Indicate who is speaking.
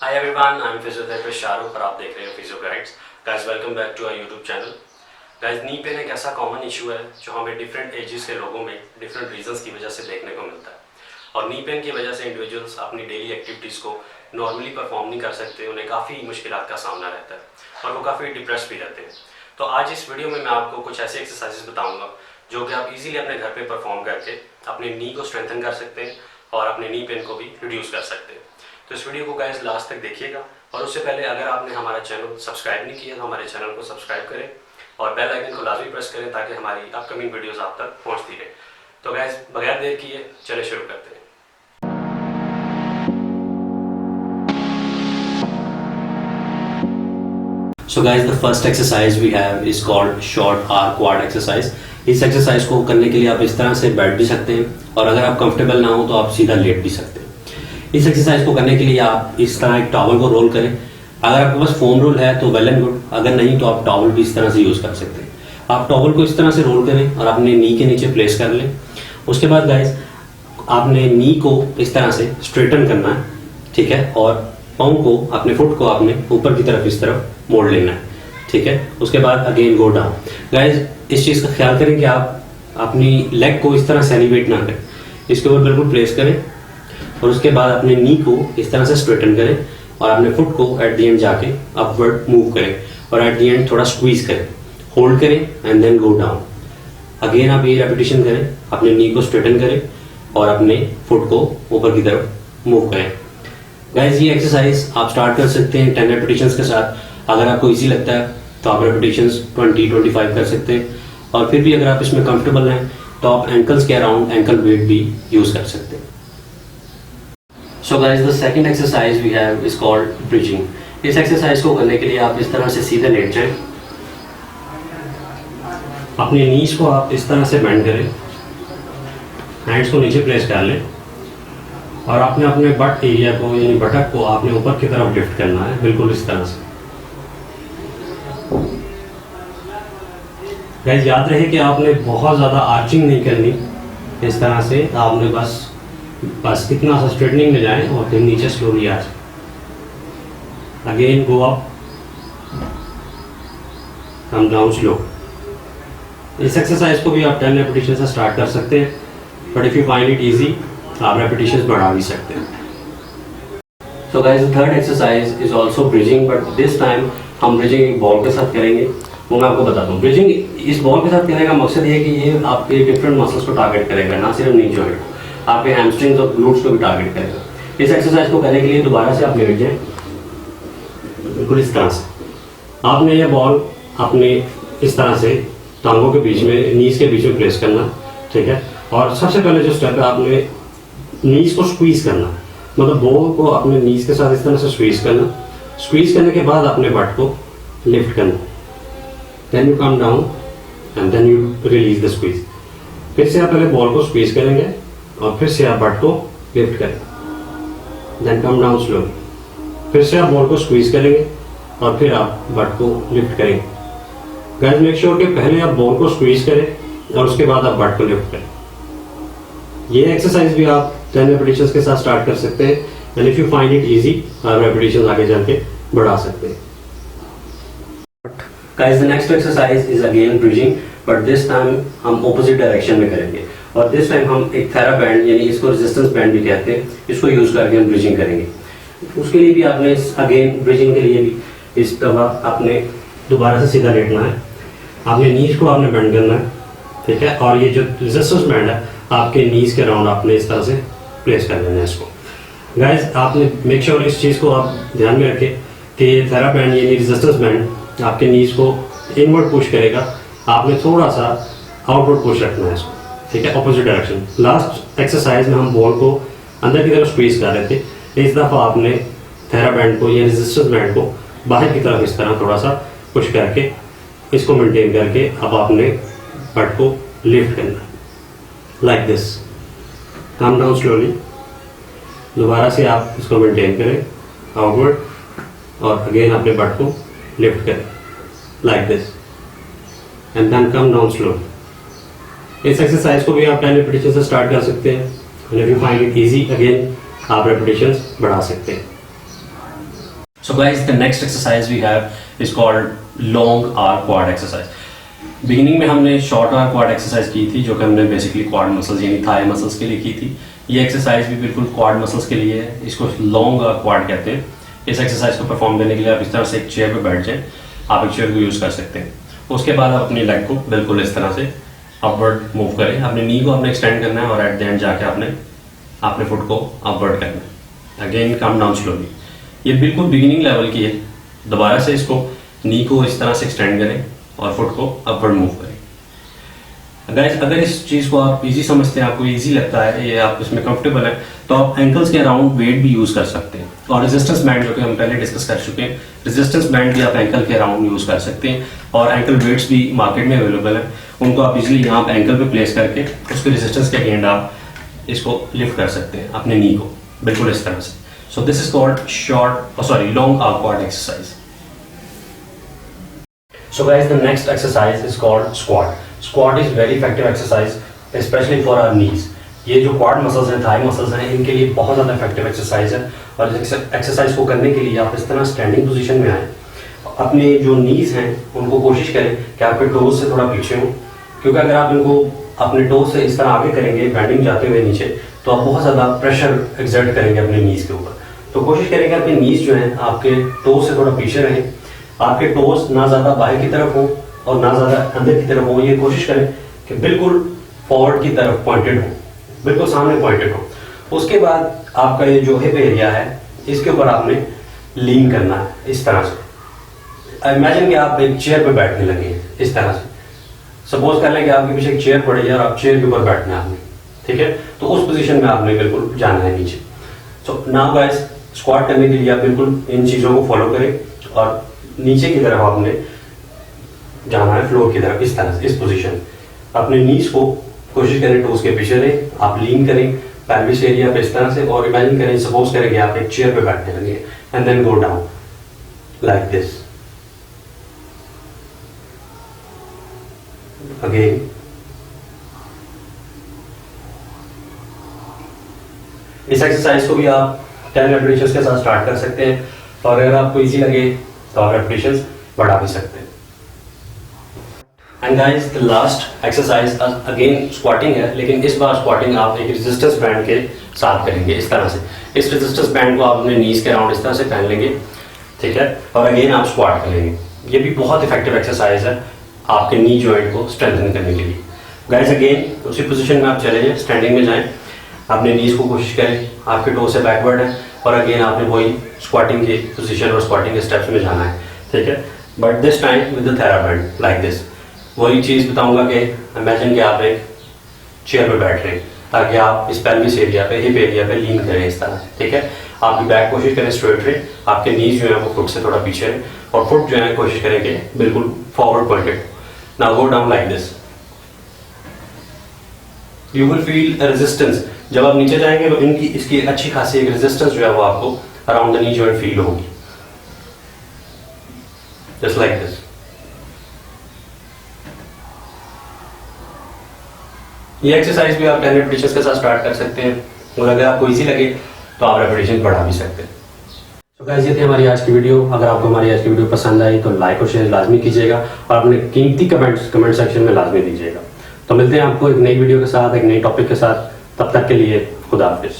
Speaker 1: Hi everyone, I am physiotherapist Shahrukh और आप देख रहे हैं Physio Guides. Guys welcome back to our YouTube channel. Guys knee pain एक ऐसा कॉमन इशू है जो हमें डिफरेंट एजेस के लोगों में डिफरेंट रीजंस की वजह से देखने को मिलता है। और नी पेन की वजह से इंडिविजुअल्स अपनी डेली एक्टिविटीज़ को नॉर्मली परफॉर्म नहीं कर सकते, उन्हें काफ़ी मुश्किलात का सामना रहता है और वो काफ़ी डिप्रेस भी रहते हैं। तो आज इस वीडियो में मैं आपको कुछ ऐसे एक्सरसाइजेस बताऊँगा जो कि आप इजीली अपने घर पे परफॉर्म करके अपने नी को स्ट्रेंथन कर सकते हैं और अपने नी पेन को भी रिड्यूस कर सकते हैं। तो इस वीडियो को गाइस लास्ट तक देखिएगा और उससे पहले अगर आपने हमारा चैनल सब्सक्राइब नहीं किया तो हमारे चैनल को सब्सक्राइब करें और बेल आइकन को लाजमी प्रेस करें ताकि हमारी अपकमिंग वीडियोस आप तक पहुंचती रहे। तो गाइस बगैर देर किए चले शुरू करते हैं। So guys, the first exercise we have is called short arc quad exercise। इस एक्सरसाइज को करने के लिए आप इस तरह से बैठ भी सकते हैं और अगर आप कंफर्टेबल ना हो तो आप सीधा लेट भी सकते हैं। इस एक्सरसाइज को करने के लिए आप इस तरह एक टॉवल को रोल करें। अगर आपके पास फोम रोल है तो वेल एंड गुड, अगर नहीं तो आप टॉवल भी इस तरह से यूज कर सकते हैं। आप टॉवल को इस तरह से रोल करें और अपने नी के नीचे प्लेस कर लें। उसके बाद गाइस आपने नी को इस तरह से स्ट्रेटन करना है, ठीक है, और पाँव को, अपने फुट को आपने ऊपर की तरफ इस तरफ मोड़ लेना है, ठीक है। उसके बाद अगेन गो डाउन। गाइस इस चीज का ख्याल करें कि आप अपनी लेग को इस तरह से एलिवेट ना करें, इसके ऊपर बिल्कुल प्लेस करें और उसके बाद अपने नी को इस तरह से स्ट्रेटन करें और अपने फुट को एट द एंड जाके अपवर्ड मूव करें और एट द एंड थोड़ा स्क्वीज करें, होल्ड करें and then go down. Again आप ये रेपिटेशन करें, अपने नी को स्ट्रेटन करें और अपने फुट को ऊपर की तरफ मूव करें। गाइस ये एक्सरसाइज आप स्टार्ट कर सकते हैं 10 रेपिटेशंस के साथ। अगर आपको इजी लगता है तो आप रेपिटेशंस 20-25 कर सकते हैं और फिर भी अगर आप इसमें कंफर्टेबल हैं तो आप एंकल्स के अराउंड एंकल वेट भी यूज कर सकते हैं। So guys, the second exercise we have is called bridging। इस एक्सरसाइज को करने के लिए आप इस तरह से सीधे लेट जाएं, अपने नीज को आप इस तरह से बेंड करें, हैंड्स को नीचे प्लेस कर लें और आपने अपने बट एरिया को यानी बटक को आपने ऊपर की तरफ लिफ्ट करना है, बिल्कुल इस तरह से। गाइस याद रहे कि आपने बहुत ज़्यादा आर्चिंग नहीं करनी, इस तरह से आपने बस इतना सा स्ट्रेटनिंग में जाएं और फिर नीचे स्लोली आ जाए। Again go up, come down slow. इस एक्सरसाइज को भी आप 10 रेपिटेशन से स्टार्ट कर सकते हैं, but if you find it easy आप रेपिटेशन बढ़ा भी सकते हैं। So guys the third exercise is also bridging, but this time हम ब्रिजिंग एक बॉल के साथ करेंगे, वो मैं आपको बताता हूँ। ब्रिजिंग इस बॉल के साथ करने का मकसद ये है कि ये आपके डिफरेंट मसल्स को टारगेट करेगा, ना सिर्फ नी जॉइंट, आपके हैमस्ट्रिंग्स और ग्लूट्स को भी टारगेट करेगा। इस एक्सरसाइज को करने के लिए दोबारा से आप लेट जाएं, बिल्कुल इस तरह से। आपने ये बॉल अपने इस तरह से टांगों के बीच में, नीज के बीच में प्लेस करना, ठीक है। और सबसे पहले जो स्टेप है, आपने नीज को स्क्वीज करना, मतलब बॉल को अपने नीज के साथ इस तरह से स्क्वीज करना। स्क्वीज करने के बाद अपने बट को लिफ्ट करना, then you come down and then you release the squeeze. फिर से आप पहले बॉल को स्क्वीज करेंगे और फिर से आप बट को लिफ्ट करें, देन कम डाउन स्लो। फिर से आप बॉल को स्क्वीज करेंगे और फिर आप बट को लिफ्ट करेंगे। गाइस मेक श्योर कि पहले आप बॉल को स्क्वीज करें और उसके बाद आप बट को लिफ्ट करें। ये एक्सरसाइज भी आप 10 रेपिटेशंस के साथ स्टार्ट कर सकते हैं and if you find it easy आप रेपिटेशंस आगे जाके बढ़ा सकते हैं। Guys the next exercise is again bridging, but this time हम ऑपोजिट डायरेक्शन में करेंगे और दिस टाइम हम एक थेरा बैंड यानी इसको रेजिस्टेंस बैंड भी कहते हैं, इसको यूज करके हम ब्रिजिंग करेंगे। उसके लिए भी आपने अगेन ब्रिजिंग के लिए भी इस दफा आपने दोबारा से सीधा लेटना है, आपने नीज को आपने बेंड करना है, ठीक है। और ये जो रेजिस्टेंस बैंड है आपके नीज के अराउंड आपने इस तरह से प्लेस कर देना है इसको। गाइस आपने मेक श्योर इस चीज को आप ध्यान में रखें कि ये थेरा बैंड यानी रेजिस्टेंस बैंड आपके नीज को इनवर्ड पुश करेगा, आपने थोड़ा सा आउटवर्ड पुश रखना है इसको, ठीक है, ऑपोजिट डायरेक्शन। लास्ट एक्सरसाइज में हम बॉल को अंदर की तरफ स्क्वीज कर रहे थे, इस दफा आपने थेरा बैंड को या रेजिस्टेंस बैंड को बाहर की तरफ इस तरह थोड़ा सा पुश करके इसको मेंटेन करके अब आपने बट को लिफ्ट करना, like this. Come down slowly. दोबारा से आप इसको मेंटेन करें आउटवर्ड और अगेन अपने बट को लिफ्ट करें, like this, and then come down slowly. इस एक्सरसाइज को भी आप 10 रेपिटेशन से स्टार्ट कर सकते हैं। If you find it easy again आप रेपिटेशंस बढ़ा सकते हैं। So guys, the next exercise we have is called long arm quad exercise. Beginning में हमने शॉर्ट आर्म क्वाड एक्सरसाइज की थी, जो कि हमने बेसिकली क्वाड मसल्स यानी थाई मसल्स के लिए की थी। ये एक्सरसाइज भी बिल्कुल क्वाड मसल्स के लिए है, इसको लॉन्ग क्वाड कहते हैं। इस एक्सरसाइज को परफॉर्म करने के लिए आप इस तरह से एक चेयर पे बैठ जाएं, आप एक चेयर को यूज़ कर सकते हैं। उसके बाद आप अपनी लेग को बिल्कुल इस तरह से अपवर्ड मूव करें, अपने नी को आपने एक्सटेंड करना है और एट द एंड जाके आपने फुट को अपवर्ड करना है। Again come down slowly. ये बिल्कुल बिगिनिंग लेवल की है। दोबारा से इसको नी को इस तरह से एक्सटेंड करें और फुट को अपवर्ड मूव करें। गाइस, अगर इस चीज़ को आप इजी समझते हैं, आपको इजी लगता है, ये आप इसमें कंफर्टेबल है, तो आप एंकल्स के अराउंड वेट भी यूज़ कर सकते हैं। और रेजिस्टेंस बैंड, जो कि हम पहले डिस्कस कर चुके हैं, रेजिस्टेंस बैंड भी आप एंकल के अराउंड यूज़ कर सकते हैं। और एंकल वेट्स भी मार्केट में अवेलेबल है, उनको आप इजीली यहाँ पे एंकल पे प्लेस करके उसके रेजिस्टेंस के अगेंस्ट आप इसको लिफ्ट कर सकते हैं अपने नी को, बिल्कुल इस तरह से। So this is called long arm quad exercise. So guys, the next exercise is called squat. Squat is very effective exercise, especially for our knees. ये जो क्वाड मसल्स हैं, थाई मसल्स हैं, इनके लिए बहुत ज़्यादा इफेक्टिव एक्सरसाइज है। और इस एक्सरसाइज को करने के लिए आप इस तरह स्टैंडिंग पोजीशन में आए, अपने जो नीज हैं उनको कोशिश करें कि आपके टोज से थोड़ा पीछे हो, क्योंकि अगर आप इनको अपने टोज से इस तरह आगे करेंगे बैंडिंग जाते हुए नीचे, तो आप बहुत ज़्यादा प्रेशर एक्सर्ट करेंगे अपने नीज के ऊपर। तो कोशिश करेंगे अपने नीज जो है आपके टोज से थोड़ा पीछे रहें, आपके टोस ना ज़्यादा बाहर की तरफ हो और ना ज़्यादा अंदर की तरफ हो। ये कोशिश करें कि बिल्कुल फॉरवर्ड की तरफ पॉइंटेड हो, बिल्कुल सामने पॉइंटेड हो। उसके बाद आपका ये जो हिप एरिया है, इसके ऊपर आपने लीन करना है इस तरह से। इमेजिन कि आप एक चेयर पे बैठने लगे हैं इस तरह से। सपोज कर लें कि आपके पीछे एक चेयर पड़ी है और आप चेयर के ऊपर बैठना है आपने, ठीक है। तो उस पोजीशन में आपने बिल्कुल जाना है नीचे। सो नाउ गाइस, स्क्वाट करने के लिए आप बिल्कुल इन चीज़ों को फॉलो करें और नीचे की तरफ आपने जाना है, फ्लोर की तरफ, इस तरह से, इस पोजीशन। अपने नीज को कोशिश करें टोस के पीछे रहे, आप लीन करें पेल्विस एरिया पे इस तरह से, और इमेजिन करें, सपोज करें कि आप एक चेयर पे बैठने लगे and then go down like this. Again इस एक्सरसाइज को भी आप 10 रेपिटेशंस के साथ स्टार्ट कर सकते हैं, और अगर आपको इजी लगे तो आप रेपिटेशंस बढ़ा भी सकते हैं। And guys, the last exercise again squatting है, लेकिन इस बार स्क्वाटिंग आप एक रेजिस्टेंस बैंड के साथ करेंगे इस तरह से। इस रेजिस्टेंस बैंड को आप अपने नीज के अराउंड इस तरह से पहन लेंगे, ठीक है, और अगेन आप स्क्वाट करेंगे। ये भी बहुत इफेक्टिव एक्सरसाइज है आपके नी जॉइंट को स्ट्रेंथन करने के लिए। गाइस, अगेन उसी पोजीशन में आप चले जाएं, स्टैंडिंग में जाएं, अपने नीज को कोशिश करें, आपके टो से बैकवर्ड है, और अगेन आपने वही स्क्वाटिंग के पोजीशन और स्क्वाटिंग के स्टेप्स में जाना है, ठीक है। But this time with the TheraBand like this. वही चीज़ बताऊंगा कि इमेजिन कि आप एक चेयर पे बैठ रहे हैं, ताकि आप इस पेल्विस एरिया पे, हिप एरिया पे लीन करें इस तरह, ठीक है। आपकी बैक कोशिश करें स्ट्रेट रहे, आपके नीज जो है वो फुट से थोड़ा पीछे रहे, और फुट जो है कोशिश करें कि बिल्कुल forward pointed. Now go down like this. You will feel resistance. जब आप नीचे जाएंगे तो इसकी अच्छी खासी एक रेजिस्टेंस जो है वो आपको around the knee joint feel होगी, जस्ट लाइक दिस। ये एक्सरसाइज भी आप 10 रेपिटेशंस के साथ स्टार्ट कर सकते हैं, और अगर आपको इजी लगे तो आप रेपिटेशन बढ़ा भी सकते हैं। तो गाइस, ये थी हमारी आज की वीडियो। अगर आपको हमारी आज की वीडियो पसंद आई तो लाइक और शेयर लाजमी कीजिएगा, और अपने कीमती कमेंट सेक्शन में लाजमी दीजिएगा। तो मिलते हैं आपको एक नई वीडियो के साथ, एक नई टॉपिक के साथ। तब तक के लिए खुदा हाफिज़।